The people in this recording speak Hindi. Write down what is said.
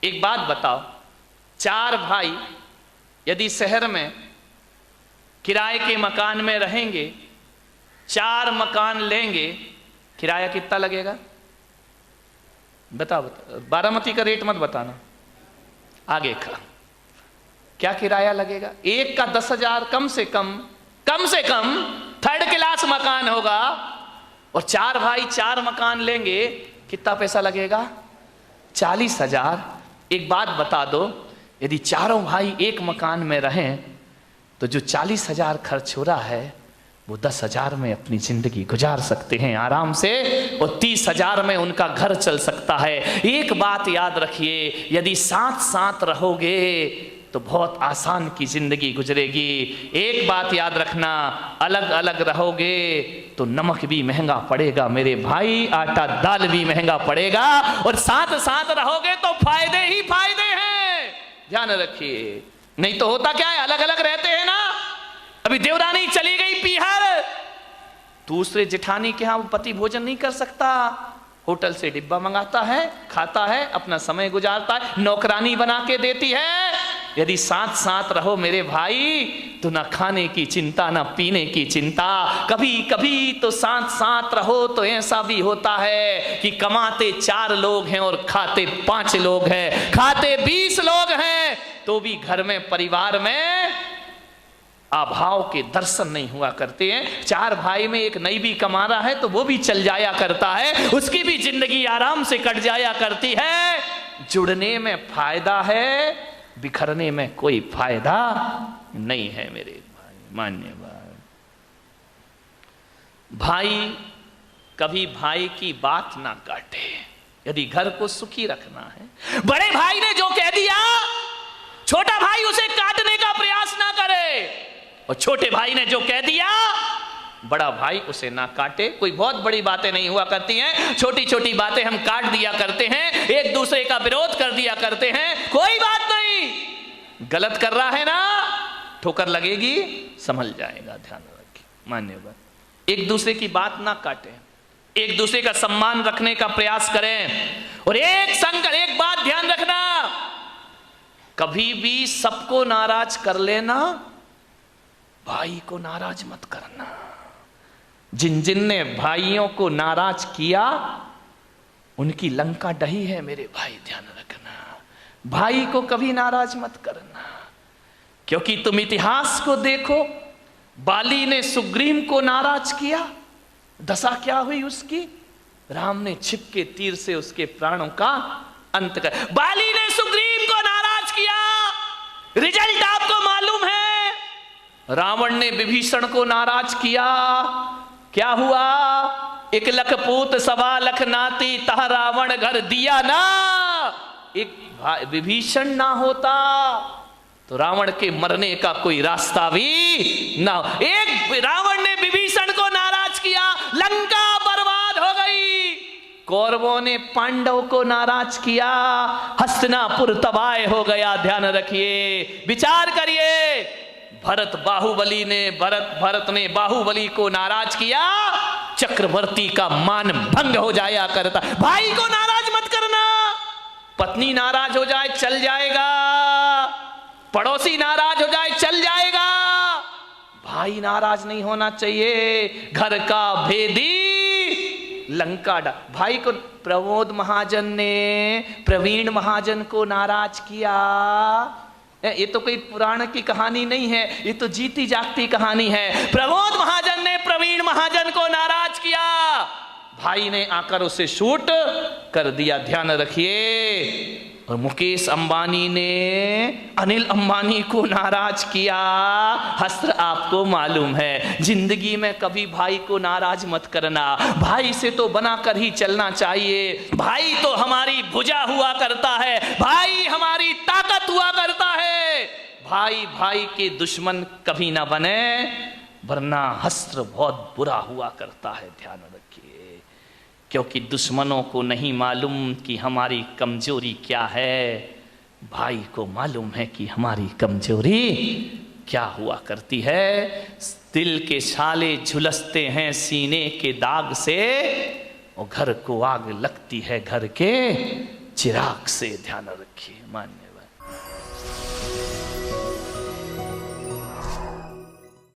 एक बात बताओ, 4 भाई यदि शहर में किराए के मकान में रहेंगे, 4 मकान लेंगे, किराया कितना लगेगा? बताओ बताओ, बारामती का रेट मत बताना, आगे का क्या किराया लगेगा? एक का 10,000 कम से कम 3rd क्लास मकान होगा, और 4 भाई 4 मकान लेंगे, कितना पैसा लगेगा? 40,000। एक बात बता दो, यदि चारों भाई एक मकान में रहें तो जो 40,000 खर्च हो रहा है वो 10,000 में अपनी जिंदगी गुजार सकते हैं आराम से, और 30,000 में उनका घर चल सकता है। एक बात याद रखिए, यदि साथ साथ रहोगे तो बहुत आसान की जिंदगी गुजरेगी। एक बात याद रखना, अलग अलग रहोगे तो नमक भी महंगा पड़ेगा मेरे भाई, आटा दाल भी महंगा पड़ेगा, और साथ साथ रहोगे तो फायदे ही फायदे हैं, ध्यान रखिए। नहीं तो होता क्या है, अलग अलग रहते हैं ना। अभी देवरानी चली गई पीहर, दूसरे जेठानी के यहां वो पति भोजन नहीं कर सकता, होटल से डिब्बा मंगाता है, खाता है, अपना समय गुजारता है, नौकरानी बना के देती है। यदि साथ साथ रहो मेरे भाई तो ना खाने की चिंता, ना पीने की चिंता। कभी कभी तो साथ साथ रहो तो ऐसा भी होता है कि कमाते 4 लोग हैं और खाते 5 लोग हैं, खाते 20 लोग हैं, तो भी घर में परिवार में अभाव के दर्शन नहीं हुआ करते हैं। 4 भाई में एक नहीं भी कमा रहा है तो वो भी चल जाया करता है, उसकी भी जिंदगी आराम से कट जाया करती है। जुड़ने में फायदा है, बिखरने में कोई फायदा नहीं है मेरे भाई, मान्यवर। भाई कभी भाई की बात ना काटे यदि घर को सुखी रखना है। बड़े भाई ने जो कह दिया, छोटा भाई उसे काटने का प्रयास ना करे, और छोटे भाई ने जो कह दिया, बड़ा भाई उसे ना काटे। कोई बहुत बड़ी बातें नहीं हुआ करती हैं, छोटी छोटी बातें हम काट दिया करते हैं, एक दूसरे का विरोध कर दिया करते हैं, कोई बात नहीं। गलत कर रहा है ना, ठोकर लगेगी, संभल जाएगा, ध्यान रखिए मान्यवर। एक दूसरे की बात ना काटें, एक दूसरे का सम्मान रखने का प्रयास करें। और एक बात ध्यान रखना, कभी भी सबको नाराज कर लेना, भाई को नाराज मत करना। जिन जिन ने भाइयों को नाराज किया उनकी लंका डही है मेरे भाई, ध्यान रखना। भाई को कभी नाराज मत करना, क्योंकि तुम इतिहास को देखो, बाली ने सुग्रीव को नाराज किया, दशा क्या हुई उसकी? राम ने छिप के तीर से उसके प्राणों का अंत कर। बाली ने सुग्रीव को नाराज किया, रिजल्ट आपको मालूम है। रावण ने विभीषण को नाराज किया, क्या हुआ? 1 लख पूत 1.25 लाख नाती, तह रावण घर दिया ना। एक विभीषण ना होता तो रावण के मरने का कोई रास्ता भी ना। एक रावण ने विभीषण को नाराज किया, लंका बर्बाद हो गई। कौरवों ने पांडव को नाराज किया, हस्तिनापुर तबाह हो गया। ध्यान रखिए, विचार करिए। भरत ने बाहुबली को नाराज किया, चक्रवर्ती का मान भंग हो जाया करता। भाई को नाराज मत करना, पत्नी नाराज हो जाए चल जाएगा, पड़ोसी नाराज हो जाए चल जाएगा, भाई नाराज नहीं होना चाहिए। घर का भेदी लंका भाई को प्रमोद महाजन ने प्रवीण महाजन को नाराज किया। ये तो कोई पुराण की कहानी नहीं है, ये तो जीती जागती कहानी है। प्रमोद महाजन ने प्रवीण महाजन को नाराज किया, भाई ने आकर उसे शूट कर दिया, ध्यान रखिए। और मुकेश अंबानी ने अनिल अंबानी को नाराज किया। हस्त्र आपको मालूम है, जिंदगी में कभी भाई को नाराज मत करना, भाई से तो बनाकर ही चलना चाहिए। भाई तो हमारी भुजा हुआ करता है, भाई हमारी ताकत हुआ करता है। भाई भाई के दुश्मन कभी ना बने, वरना हस्त्र बहुत बुरा हुआ करता है, ध्यान रखिए। क्योंकि दुश्मनों को नहीं मालूम कि हमारी कमजोरी क्या है, भाई को मालूम है कि हमारी कमजोरी क्या हुआ करती है। दिल के छाले झुलसते हैं सीने के दाग से, और घर को आग लगती है घर के चिराग से ध्यान रखिए। मान्यवर।